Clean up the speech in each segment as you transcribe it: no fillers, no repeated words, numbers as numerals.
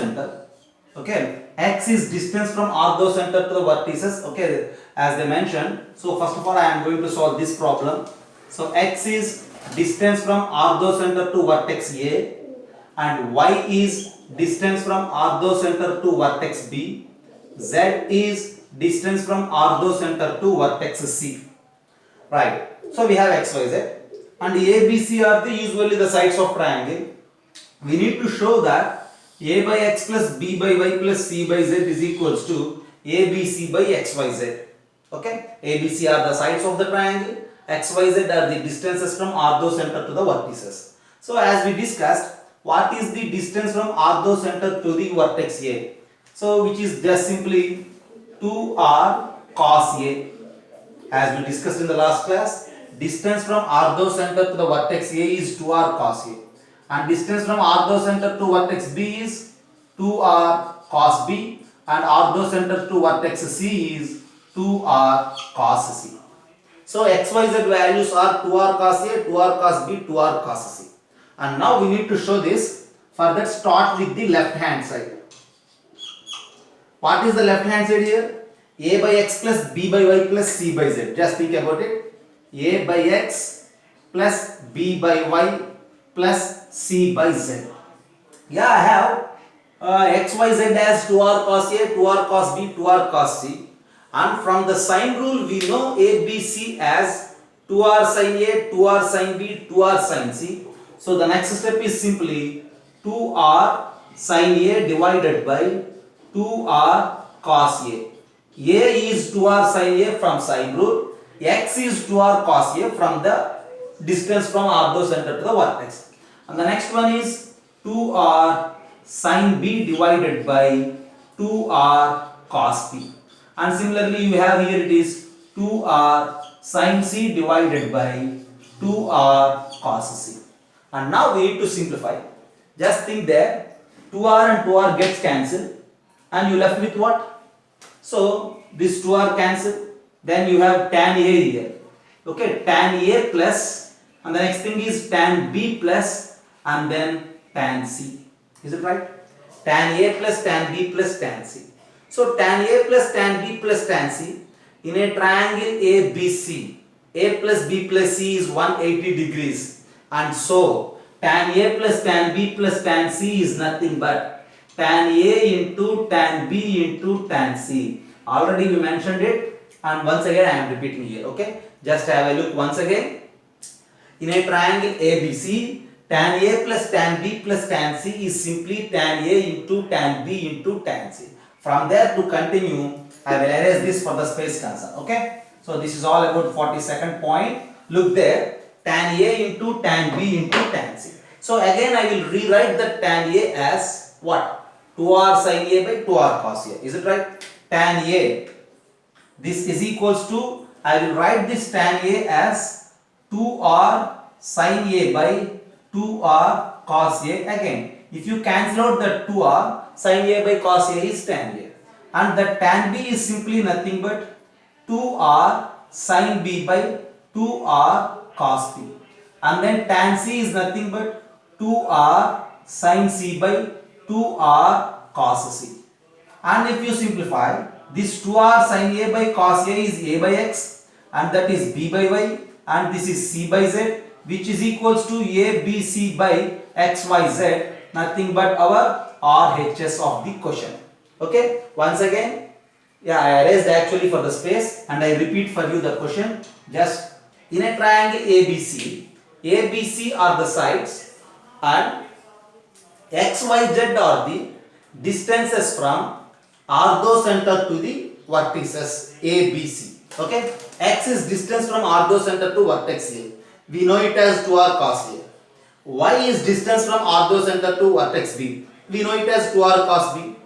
center. Okay, x is distance from ortho center to the vertices. Okay, as they mentioned. So first of all, I am going to solve this problem. So x is distance from ortho center to vertex A, and y is distance from ortho center to vertex B. Z is distance from ortho center to vertex C. Right. So we have x, y, z, and A, B, C are usually the sides of triangle. We need to show that a by x plus b by y plus c by z is equals to abc by xyz. Okay, abc are the sides of the triangle, xyz are the distances from ortho center to the vertices. So as we discussed, what is the distance from ortho center to the vertex A? So which is just simply 2r cos A. As we discussed in the last class, distance from ortho center to the vertex A is 2r cos A, and distance from ortho center to vertex B is 2r cos B, and ortho center to vertex C is 2r cos C. So xyz values are 2r cos A, 2r cos B, 2r cos C. And now we need to show this. For that, start with the left hand side. What is the left hand side here? A by x plus b by y plus c by z. Just think about it. A by x plus b by y plus c by z. Yeah, I have x, y, z as 2r cos A, 2r cos B, 2r cos C. And from the sign rule, we know A, B, C as 2r sin A, 2r sin B, 2r sin C. So the next step is simply 2r sin A divided by 2r cos A. A is 2r sin A from sine rule. X is 2r cos A from the distance from ortho center to the vertex. And the next one is 2r sin B divided by 2r cos B. And similarly, you have here it is 2r sin C divided by 2r cos C. And now we need to simplify. Just think there, 2r and 2r gets cancelled, and you left with what? So this 2r cancel, then you have tan A here. Okay, tan A plus, and the next thing is tan B plus, and then tan C. Is it right? Tan A plus tan B plus tan C. So tan A plus tan B plus tan C in a triangle ABC, A plus B plus C is 180 degrees, and so tan A plus tan B plus tan C is nothing but tan A into tan B into tan C. Already we mentioned it, and once again I am repeating here. Okay, just have a look once again. In a triangle ABC, tan A plus tan B plus tan C is simply tan A into tan B into tan C. From there to continue, I will erase this for the space concern. Okay, so this is all about 42nd point. Look there, tan A into tan B into tan C. So again I will rewrite the tan A as what? 2r sin A by 2r cos A. Is it right? Tan A, this is equals to, I will write this tan A as 2r sin A by 2r cos A. Again, if you cancel out the 2r, sin A by cos A is tan A. And the tan B is simply nothing but 2r sin B by 2r cos B. And then tan C is nothing but 2r sin C by 2r cos C. And if you simplify, this 2r sin A by cos A is A by x, and that is B by y, and this is C by z, which is equals to A, B, C by x, y, z, nothing but our RHS of the question. Okay, once again, yeah, I erased actually for the space, and I repeat for you the question. Just in a triangle ABC are the sides, and x, y, z are the distances from ortho center to the vertices ABC. Okay, x is distance from ortho center to vertex A. We know it as 2r cos A. Y is distance from ortho center to vertex B. We know it as 2r cos B.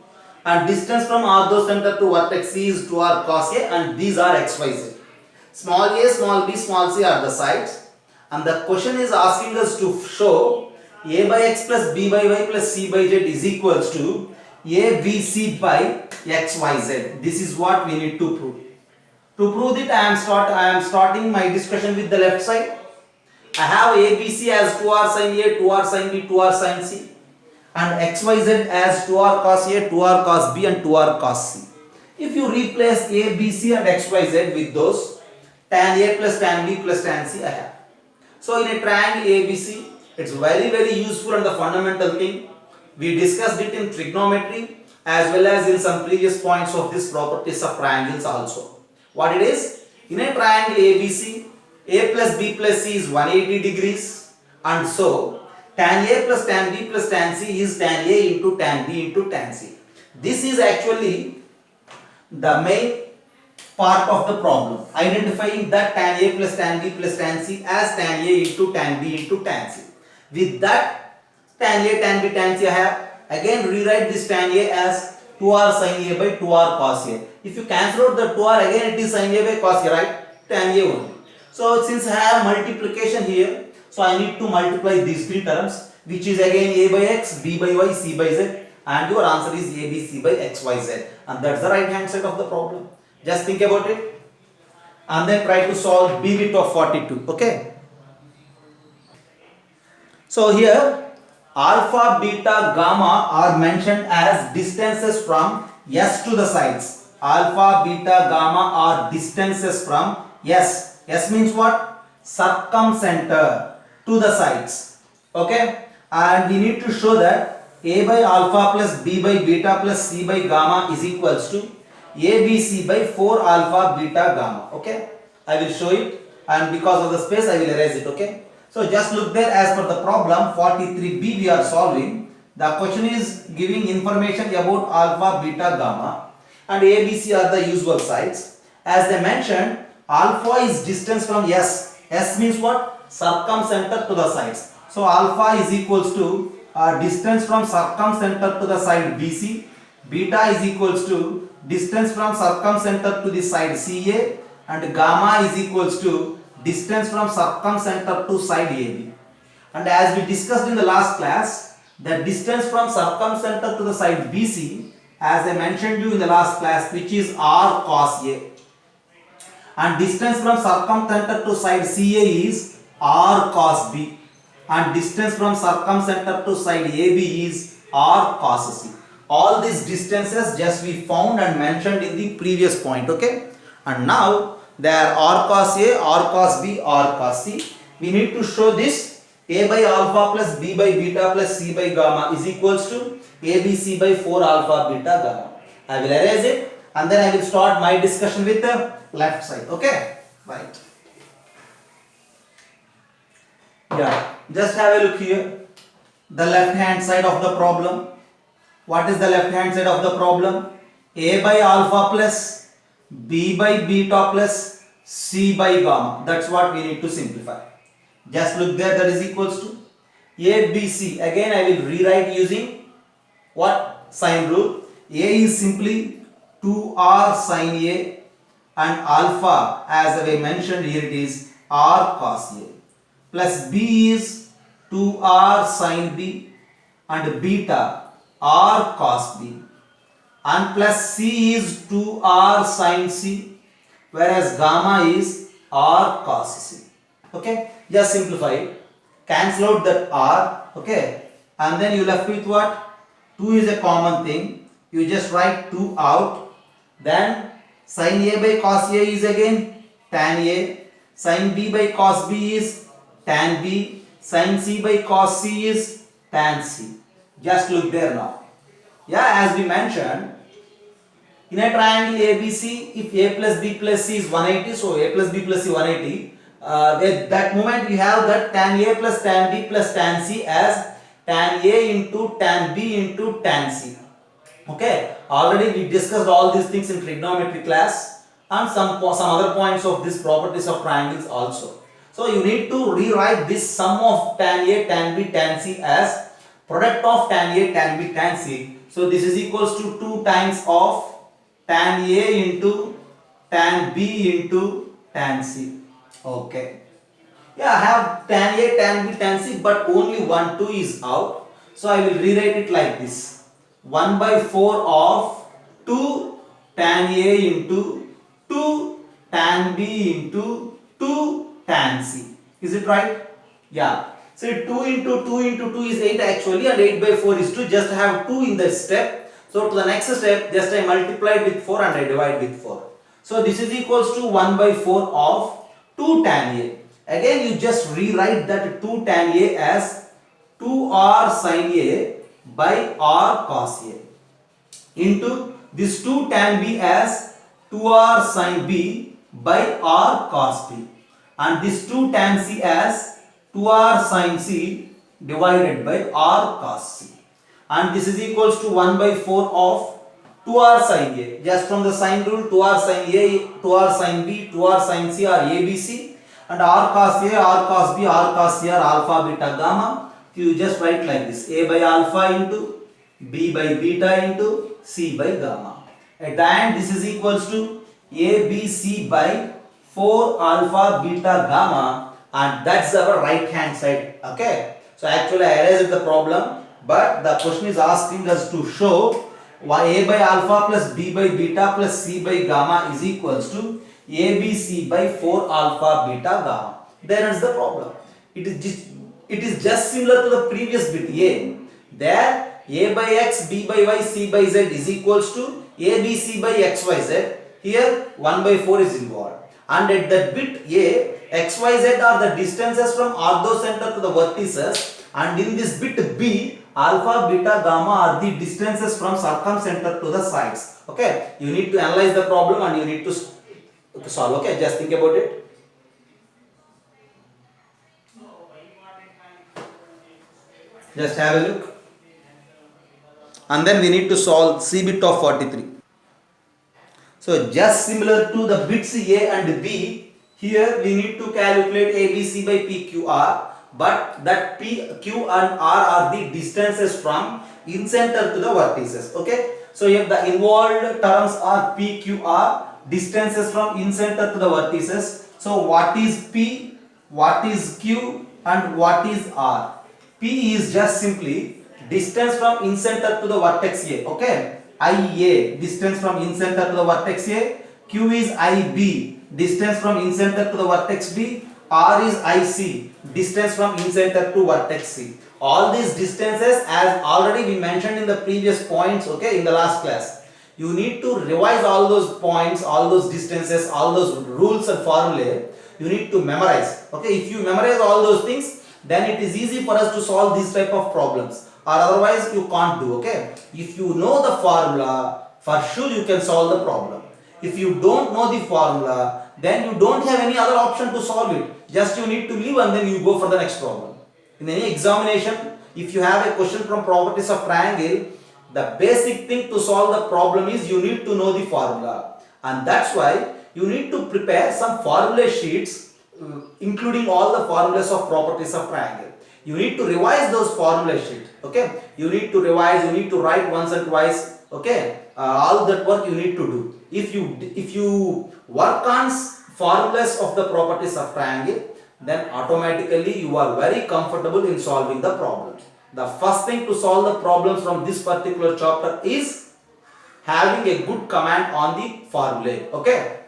And distance from ortho center to vertex C is 2r cos A, and these are x, y, z. Small a, small b, small c are the sides, and the question is asking us to show a by x plus b by y plus c by z is equals to a, b, c by x, y, z. This is what we need to prove. To prove it, I am starting my discussion with the left side. I have ABC as 2r sin A, 2r sin B, 2r sin C. and xyz as 2r cos A, 2r cos B and 2r cos C. If you replace A, B, C and xyz with those, tan A plus tan B plus tan C I have. So in a triangle ABC, it's very useful and the fundamental thing. We discussed it in trigonometry as well as in some previous points of this properties of triangles also. What it is? In a triangle ABC, A plus B plus C is 180 degrees, and so tan A plus tan B plus tan C is tan A into tan B into tan C. This is actually the main part of the problem, identifying that tan A plus tan B plus tan C as tan A into tan B into tan C. With that tan A, tan B, tan C I have again rewrite this tan A as 2r sin A by 2r cos A. If you cancel out the 2r, again it is sin A by cos A, right? Tan A only. So since I have multiplication here, so I need to multiply these three terms, which is again A by x, B by y, C by z, and your answer is A, B, C by x, y, z, and that's the right hand side of the problem. Just think about it and then try to solve B bit of 42. Okay. So here alpha, beta, gamma are mentioned as distances from S to the sides. Alpha, beta, gamma are distances from S. S means what? Circumcenter to the sides. Okay. And we need to show that A by alpha plus B by beta plus C by gamma is equals to ABC by 4 alpha beta gamma. Okay, I will show it, and because of the space I will erase it. Okay, so just look there. As per the problem 43b we are solving, the question is giving information about alpha, beta, gamma, and ABC are the usual sides. As they mentioned, alpha is distance from S. S means what? Circumcenter to the sides. So alpha is equals to distance from circumcenter to the side BC. Beta is equals to distance from circumcenter to the side CA, and gamma is equals to distance from circumcenter to side AB. And as we discussed in the last class, the distance from circumcenter to the side BC, as I mentioned you in the last class, which is R cos A, and distance from circumcenter to side CA is R cos B, and distance from circumcenter to side AB is R cos C. All these distances just we found and mentioned in the previous point. Okay, and now they are R cos A, R cos B, R cos C. We need to show this A by alpha plus B by beta plus C by gamma is equals to ABC by 4 alpha beta gamma. I will erase it and then I will start my discussion with the left side. Okay, right. Yeah, just have a look here. The left hand side of the problem. What is the left hand side of the problem? A by alpha plus B by beta plus C by gamma. That's what we need to simplify. Just look there, that is equals to ABC. Again I will rewrite using what? Sine rule. A is simply 2r sin A, and alpha, as I mentioned here, it is r cos A, plus B is 2r sin B, and beta r cos B, and plus C is 2r sin C, whereas gamma is r cos C. Okay, just simplify it, cancel out that r. Okay, and then you left with what? 2 is a common thing, you just write 2 out. Then sin A by cos A is again tan A, sin B by cos B is tan B, sin C by cos C is tan C. Just look there now. Yeah, as we mentioned, in a triangle ABC, if A plus B plus C is 180, so A plus B plus C 180, at that moment you have that tan A plus tan B plus tan C as tan A into tan B into tan C. Okay, already we discussed all these things in trigonometry class and some other points of these properties of triangles also. So you need to rewrite this sum of tan A, tan B, tan C as product of tan A, tan B, tan C. So this is equals to 2 times of tan A into tan B into tan C. Okay. Yeah, I have tan A, tan B, tan C, but only 1, 2 is out. So I will rewrite it like this. 1 by 4 of 2 tan A into 2 tan B into 2 tan C. Is it right? Yeah. See, 2 into 2 into 2 is 8 actually, and 8 by 4 is 2. Just have 2 in the step. So to the next step, just I multiplied with 4 and I divide with 4. So this is equals to 1 by 4 of 2 tan A. Again you just rewrite that 2 tan A as 2r sin A by r cos A into this 2 tan B as 2r sin B by r cos B, and this 2 tan C as 2r sin C divided by r cos C, and this is equals to 1 by 4 of 2r sin A. Just from the sine rule, 2r sin A, 2r sin B, 2r sin C are ABC, and r cos A, r cos B, r cos C are alpha, beta, gamma. You just write like this: A by alpha into B by beta into C by gamma. At the end, this is equals to ABC by 4 alpha, beta, gamma, and that's our right hand side. Okay. So actually I erased the problem, but the question is asking us to show why A by alpha plus B by beta plus C by gamma is equals to ABC by 4 alpha, beta, gamma. There is the problem. It is just similar to the previous bit A. There A by x, B by y, C by z is equals to ABC by xyz. Here 1 by 4 is involved. And at that bit A, xyz are the distances from orthocenter to the vertices, and in this bit B, alpha, beta, gamma are the distances from circumcenter to the sides. Okay, you need to analyze the problem and you need to solve. Okay, just think about it. Just have a look, and then we need to solve C bit of 43. So just similar to the bits A and B, here we need to calculate ABC by PQR, but that P, Q and R are the distances from incenter to the vertices. Okay, so if the involved terms are PQR, distances from incenter to the vertices. So what is P, what is Q, and what is R? P is just simply distance from incenter to the vertex A. Okay, IA, distance from incenter to the vertex A. Q is IB, distance from incenter to the vertex B. R is IC, distance from incenter to vertex C. All these distances, as already we mentioned in the previous points, okay, in the last class. You need to revise all those points, all those distances, all those rules and formulae. You need to memorize. Okay, if you memorize all those things, then it is easy for us to solve these type of problems, or otherwise you can't do. Okay, if you know the formula, for sure you can solve the problem. If you don't know the formula, then you don't have any other option to solve it. Just you need to leave and then you go for the next problem. In any examination, if you have a question from properties of triangle, the basic thing to solve the problem is you need to know the formula, and that's why you need to prepare some formula sheets including all the formulas of properties of triangle. You need to revise those formula sheets. Okay, you need to revise, you need to write once and twice. Okay, all that work you need to do. If you work on formulas of the properties of triangle, then automatically you are very comfortable in solving the problems. The first thing to solve the problems from this particular chapter is having a good command on the formulae. Okay,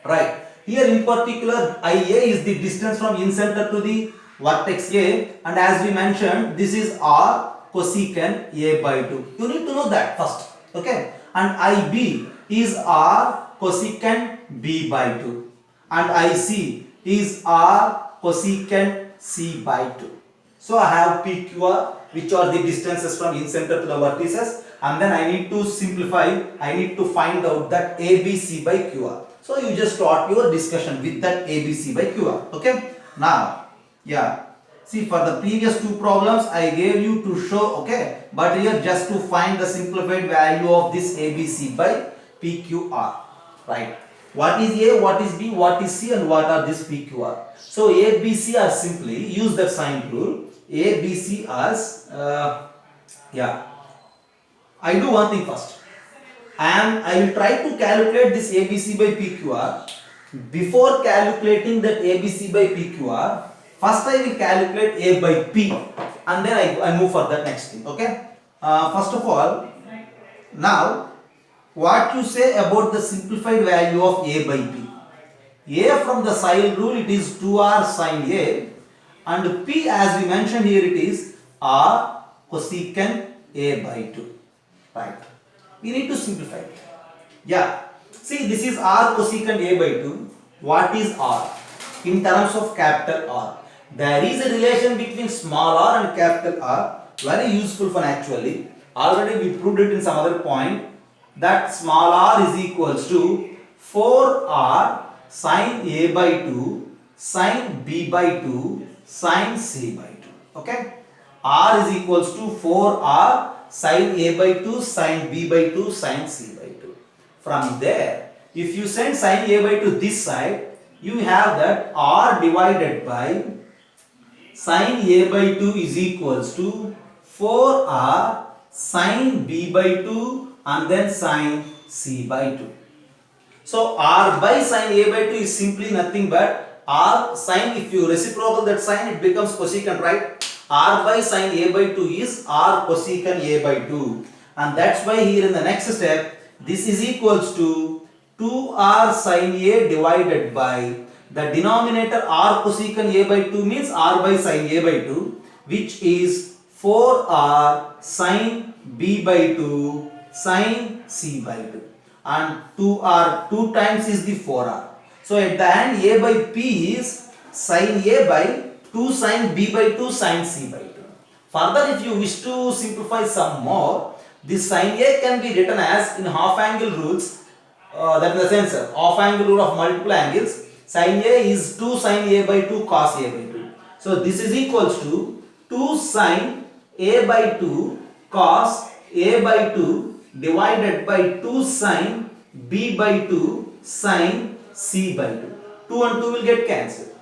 right. Here in particular, IA is the distance from incenter to the vertex A, and as we mentioned, this is R cosecant A by 2. You need to know that first. Okay, and IB is R cosecant B by 2, and IC is R cosecant C by 2. So I have PQR, which are the distances from incenter to the vertices, and then I need to simplify, I need to find out that ABC by QR. So you just start your discussion with that ABC by QR. Okay, now, yeah, see, for the previous two problems I gave you to show, okay, but here just to find the simplified value of this ABC by PQR, right? What is A, what is B, what is C, and what are this PQR? So ABC are simply, use that sign rule, ABC as, I do one thing first. I will try to calculate this ABC by PQR. Before calculating that ABC by PQR, first I will calculate A by P, and then I move for that next thing. Okay. First of all, now what you say about the simplified value of A by P? A from the sine rule, it is 2R sin A, and P, as we mentioned here, it is R cosecant A by 2. Right. We need to simplify it. Yeah. See, this is R cosecant A by 2. What is R? In terms of capital R. There is a relation between small r and capital R. Very useful one actually. Already we proved it in some other point. That small r is equals to 4r sine A by 2 sine B by 2 sine C by 2. Okay. R is equals to 4r sine A by 2 sine B by 2 sine C by 2. From there, if you send sine A by 2 this side, you have that r divided by sine A by 2 is equals to 4r sine B by 2 and then sine C by 2. So r by sine A by 2 is simply nothing but r sine, if you reciprocal that sine, it becomes cosecant, right? R by sine A by 2 is r cosecant A by 2, and that's why here in the next step this is equals to 2r sine A divided by the denominator r cosecant A by 2 means r by sine A by 2, which is 4r sine B by 2 sine C by 2, and 2r 2 times is the 4r. So at the end A by P is sine A by 2 sine B by 2 sine C by 2. Further, if you wish to simplify some more, this sine A can be written as in half angle rules, that in the sense half angle rule of multiple angles. Sine A is 2 sine A by 2 cos A by 2. So this is equals to 2 sine A by 2 cos A by 2 divided by 2 sine B by 2 sine C by 2. 2 and 2 will get cancelled.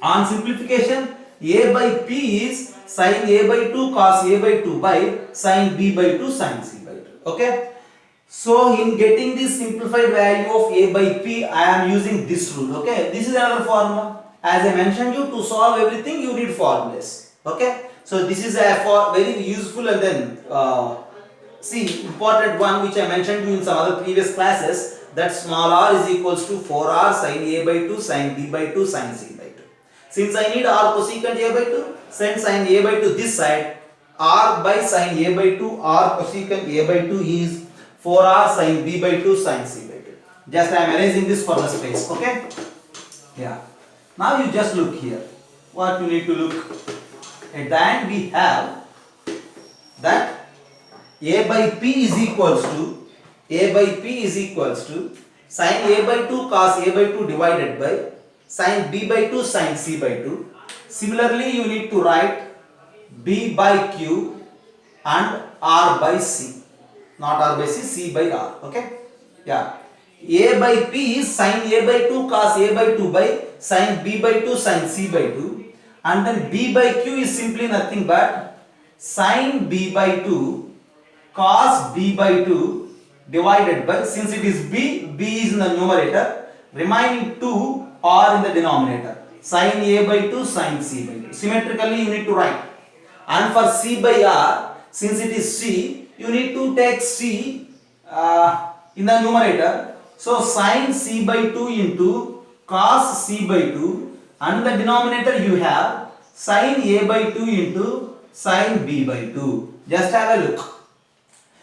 On simplification, A by P is sine A by 2 cos A by 2 by sine B by 2 sine C by 2. Okay. So in getting this simplified value of A by P, I am using this rule. Okay. This is another formula. As I mentioned you, to solve everything you need formulas. Okay. So this is a very useful, and then see, important one which I mentioned you in some other previous classes, that small r is equals to 4r sine A by 2 sine B by 2 sine C by 2. Since I need r cosecant A by 2, send sine A by 2 this side. R by sine A by 2, r cosecant A by 2 is 4r sine B by 2 sine C by 2. Just I am erasing this for the space. Okay. Yeah. Now you just look here. What you need to look. At the end we have that A by P is equals to sine A by 2 cos A by 2 divided by sine B by 2 sine C by 2. Similarly, you need to write B by Q and R by C. Not R by C, C by R. Okay? Yeah. A by P is sine A by 2 cos A by 2 by sine B by 2 sine C by 2. And then B by Q is simply nothing but sine B by 2 cos B by 2 divided by, since it is B is in the numerator, remaining 2 are in the denominator. Sine A by 2 sine C by 2. Symmetrically you need to write. And for C by R, since it is C, you need to take C in the numerator. So sine C by 2 into cos C by 2, and the denominator you have sine A by 2 into sine B by 2. Just have a look.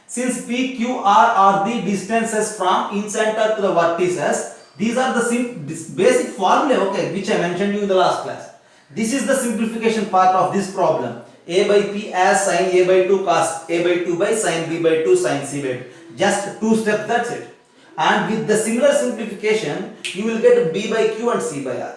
Since P, Q, R are the distances from in center to the vertices, these are the basic formula, okay, which I mentioned you in the last class. This is the simplification part of this problem. A by P as sine A by 2 cos A by 2 by sine B by 2 sine C by 2. Just 2 steps, that's it. And with the similar simplification, you will get B by Q and C by R.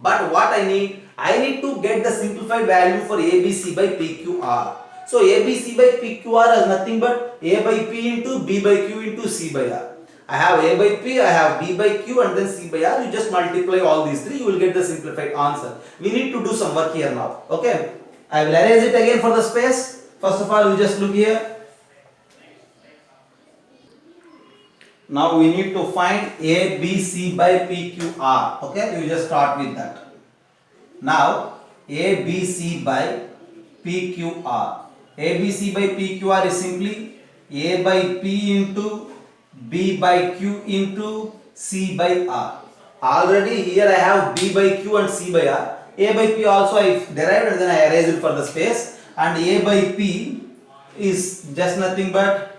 But what I need to get the simplified value for ABC by PQR. So ABC by PQR is nothing but A by P into B by Q into C by R. I have A by P, I have B by Q, and then C by R. You just multiply all these three, you will get the simplified answer. We need to do some work here now. Okay. I will erase it again for the space. First of all, you just look here. Now we need to find A, B, C by P, Q, R. Okay, you just start with that. Now A, B, C by P, Q, R. A, B, C by P, Q, R is simply A by P into B by Q into C by R. Already here I have B by Q and C by R. A by P also I derived and then I erased it for the space, and A by P is just nothing but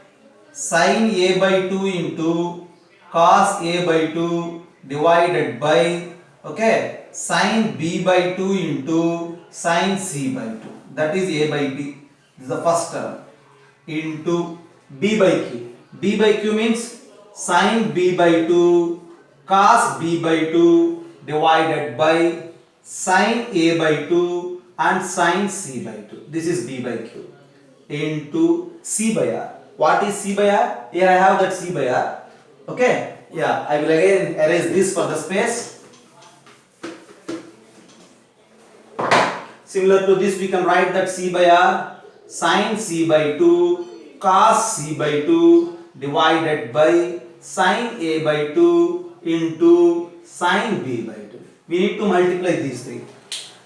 sin A by 2 into cos A by 2 divided by, okay, sin B by 2 into sin C by 2. That is A by B. This is the first term. Into B by Q. B by Q means sin B by 2 cos B by 2 divided by sin A by 2 and sin C by 2. This is B by Q. Into C by R. What is C by R? Here I have that C by R. Okay. Yeah, I will again erase this for the space. Similar to this, we can write that C by R sin C by 2 cos C by 2 divided by sin A by 2 into sin B by 2. We need to multiply these three.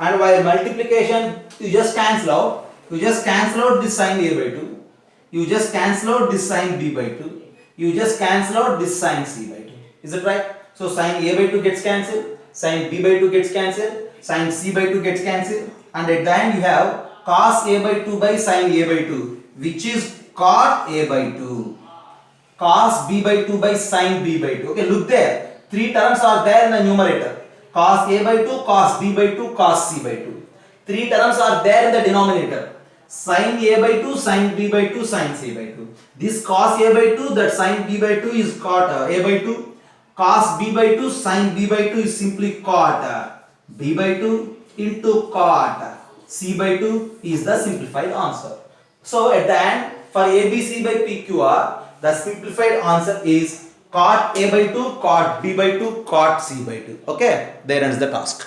And while multiplication, you just cancel out. You just cancel out this sin A by 2. You just cancel out this sin B by 2. You just cancel out this sin C by 2. Is it right? So sin A by 2 gets cancelled, sin B by 2 gets cancelled, sin C by 2 gets cancelled, and at the end you have cos A by 2 by sin A by 2, which is cot A by 2. Cos B by 2 by sin B by 2. Okay, look there. Three terms are there in the numerator. Cos A by 2, cos B by 2, cos C by 2. Three terms are there in the denominator. Sin A by 2, sin B by 2, sin C by 2. This cos A by 2, that sin B by 2 is cot A by 2. Cos B by 2, sin B by 2 is simply cot B by 2 into cot C by 2 is the simplified answer. So at the end, for ABC by PQR, the simplified answer is cot A by 2, cot B by 2, cot C by 2. Okay, there ends the task.